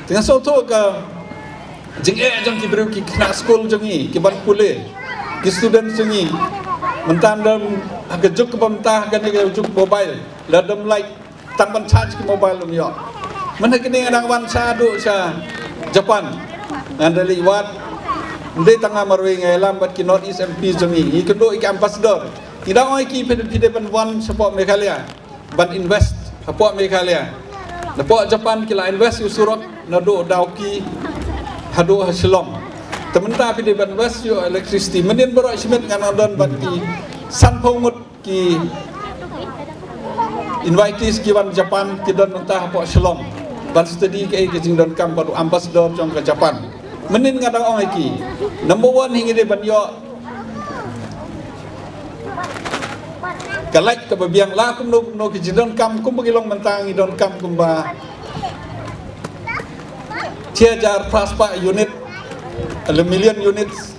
Tengah soto ke jeng jeng ki beru ki kena school jengi ki ban pule ki student jengi mentan dalam agak juk ke pemerintah kan ke juk mobile ladam like tamban charge ki mobile dum yo mana kini adang wan sa do sa Japan andali wat ndai tanga marwe ngai lambat ki North East MP jengi ki kendo ki ambassador tidak oi ki pede ban wan support Meghalaya ban invest support Meghalaya support Japan kila invest usurok nado dauki hado hasilom tementah pide ban was yo electricity menin bero simet ngan don bati sanpongut ki invitees ki wan Japan ki don mentah po silom ban study ke jing don kam baru ambassador jong ke Japan menin ngadang ong iki number 1 hingi de ban yo kalak ke babiang la kum no ki jing don kam kum bagi long mentang i don kam kumba Ciajar praspa unit le million units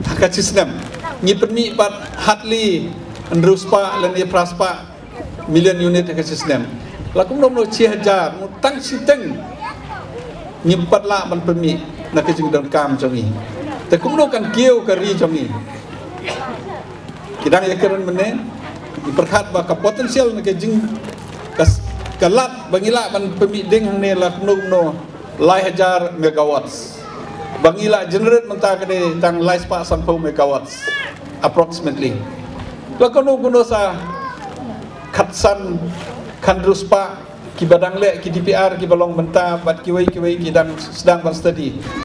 hak sistem ni perni pat hatli andruspa le ni praspa million unit hak sistem lakum nom no ciajar mutang siteng ni pat la ban permi na ke jing don kam jongi te kum no kan kieu ka ri jongi kidang ya keren mene diperhat ba ka potensial na ke jing kalat bangila ban permi ding ne la no lai hajar megawatts bangila generate mentah kede tang lai spa 10 megawatts approximately lakono kuno sa khatsan khandruspa ki badang le ki DPR ki balong mentah bat ki wei ki dan sedang ban study